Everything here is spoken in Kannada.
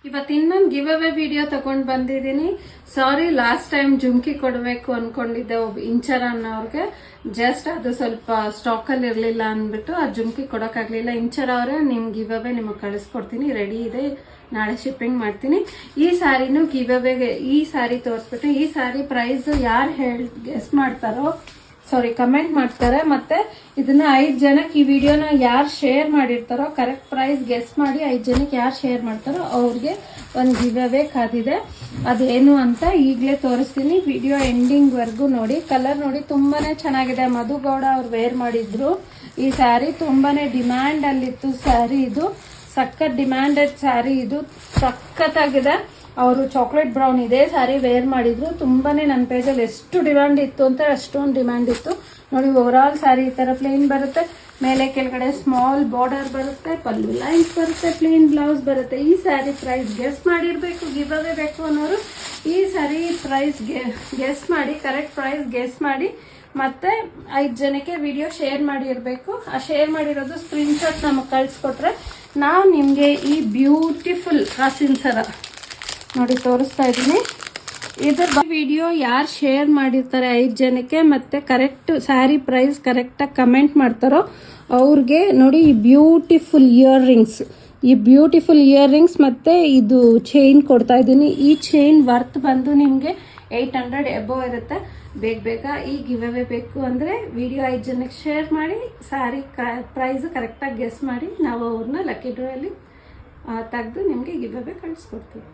ಇವತ್ತು ಇನ್ನೊಂದು ಗಿವ್ ಅವೇ ವಿಡಿಯೋ ತಗೊಂಡು ಬಂದಿದ್ದೀನಿ. ಸಾರಿ, ಲಾಸ್ಟ್ ಟೈಮ್ ಜುಮ್ಕಿ ಕೊಡಬೇಕು ಅನ್ಕೊಂಡಿದ್ದೆ ಒಬ್ಬ ಇಂಚರ ಅನ್ನೋರ್ಗೆ. ಜಸ್ಟ್ ಅದು ಸ್ವಲ್ಪ ಸ್ಟಾಕಲ್ಲಿ ಇರಲಿಲ್ಲ ಅಂದ್ಬಿಟ್ಟು ಆ ಜುಮ್ಕಿ ಕೊಡೋಕ್ಕಾಗಲಿಲ್ಲ. ಇಂಚರ ಅವರೇ ನಿಮ್ ಗಿವ್ ಅವೇ ನಿಮಗೆ ಕಳಿಸ್ಕೊಡ್ತೀನಿ, ರೆಡಿ ಇದೆ, ನಾಳೆ ಶಿಪ್ಪಿಂಗ್ ಮಾಡ್ತೀನಿ. ಈ ಸ್ಯಾರಿನೂ ಗಿವ್ ಅವೇಗೆ ಈ ಸ್ಯಾರಿ ತೋರಿಸ್ಬಿಟ್ಟು ಈ ಸ್ಯಾರಿ ಪ್ರೈಸ್ ಯಾರು ಗೆಸ್ ಮಾಡ್ತಾರೋ ಕಮೆಂಟ್ ಮಾಡ್ತಾರೆ. ಮತ್ತೆ ಇದನ್ನ 5 ಜನಕ್ಕೆ ಈ ವಿಡಿಯೋನ ಯಾರು ಶೇರ್ ಮಾಡಿರ್ತಾರೋ ಕರೆಕ್ಟ್ ಪ್ರೈಸ್ ಗೆಸ್ ಮಾಡಿ 5 ಜನಕ್ಕೆ ಯಾರು ಶೇರ್ ಮಾಡ್ತಾರೋ ಅವ್ರಿಗೆ ಒಂದು ಗಿವ್ ಅವೇ ಕಾದಿದೆ. ಅದೇನು ಅಂತ ಈಗಲೇ ತೋರಿಸ್ತೀನಿ. ವಿಡಿಯೋ ಎಂಡಿಂಗ್ ವರ್ಗು ನೋಡಿ. ಕಲರ್ ನೋಡಿ ತುಂಬಾನೇ ಚೆನ್ನಾಗಿದೆ. ಮಧುಗೌಡ ಅವ್ರು ವೇರ್ ಮಾಡಿದ್ರು ಈ ಸ್ಯಾರಿ. ತುಂಬಾನೇ ಡಿಮ್ಯಾಂಡ್ ಅಲ್ಲಿತ್ತು ಸ್ಯಾರಿ. ಇದು ಸಖತ್ ಡಿಮ್ಯಾಂಡೆಡ್ ಸ್ಯಾರಿ. ಇದು ಸಖತ್ತಾಗಿದೆ. ಅವರು ಚಾಕ್ಲೇಟ್ ಬ್ರೌನ್ ಇದೆ ಸ್ಯಾರಿ ವೇರ್ ಮಾಡಿದ್ರು. ತುಂಬಾನೇ ನನ್ನ ಪೇಜಲ್ಲಿ ಎಷ್ಟು ಡಿಮ್ಯಾಂಡ್ ಇತ್ತು ಅಂತ ಅಷ್ಟೊಂದು ಡಿಮ್ಯಾಂಡ್ ಇತ್ತು ನೋಡಿ. ಓವರ್ ಆಲ್ ಸ್ಯಾರಿ ಈ ತರ ಪ್ಲೇನ್ ಬರುತ್ತೆ, ಮೇಲೆ ಕೆಳಗಡೆ ಸ್ಮಾಲ್ ಬಾರ್ಡರ್ ಬರುತ್ತೆ, ಪಲ್ಲು ಲೈನ್ಸ್ ಬರುತ್ತೆ, ಪ್ಲೇನ್ ಬ್ಲೌಸ್ ಬರುತ್ತೆ. ಈ ಸ್ಯಾರಿ ಪ್ರೈಸ್ ಗೆಸ್ ಮಾಡಿರ್ಬೇಕು. ಗಿವ್ ಅವೇ ಬೇಕು ಅನ್ನೋರು ಈ ಸ್ಯಾರಿ ಪ್ರೈಸ್ ಗೆಸ್ ಮಾಡಿ, ಕರೆಕ್ಟ್ ಪ್ರೈಸ್ ಗೆಸ್ ಮಾಡಿ ಮತ್ತೆ 5 ಜನಕ್ಕೆ ವಿಡಿಯೋ ಶೇರ್ ಮಾಡಿರ್ಬೇಕು. ಆ ಶೇರ್ ಮಾಡಿರೋದು ಸ್ಕ್ರೀನ್ ಶಾಟ್ ನಮಗೆ ಕಳಿಸ್ಕೊಟ್ರೆ ನಾವು ನಿಮಗೆ ಈ ಬ್ಯೂಟಿಫುಲ್ ಕಾಸಿನ ಸರ ನೋಡಿ ತೋರಿಸ್ತಾ ಇದ್ದೀನಿ. ಇದ್ರ ವಿಡಿಯೋ ಯಾರು ಶೇರ್ ಮಾಡಿರ್ತಾರೆ 5 ಜನಕ್ಕೆ ಮತ್ತೆ ಕರೆಕ್ಟ್ ಸ್ಯಾರಿ ಪ್ರೈಸ್ ಕರೆಕ್ಟಾಗಿ ಕಮೆಂಟ್ ಮಾಡ್ತಾರೋ ಅವ್ರಿಗೆ ನೋಡಿ ಈ ಬ್ಯೂಟಿಫುಲ್ ಇಯರ್ ರಿಂಗ್ಸ್ ಮತ್ತೆ ಇದು ಚೈನ್ ಕೊಡ್ತಾ ಇದ್ದೀನಿ. ಈ ಚೈನ್ ವರ್ತ್ ಬಂದು ನಿಮಗೆ 800 ಎಬೋ ಇರುತ್ತೆ. ಬೇಗ ಈ ಗಿವ್ ಅವೇ ಬೇಕು ಅಂದರೆ ವಿಡಿಯೋ 5 ಜನಕ್ಕೆ ಶೇರ್ ಮಾಡಿ, ಸ್ಯಾರಿ ಪ್ರೈಸ್ ಕರೆಕ್ಟಾಗಿ ಗೆಸ್ ಮಾಡಿ ನಾವು ಅವ್ರನ್ನ ಲಕ್ಕಿ ಡ್ರಾಯಲ್ಲಿ ತೆಗೆದು ನಿಮಗೆ ಗಿವ್ ಅವೇ ಕಳಿಸ್ಕೊಡ್ತೀವಿ.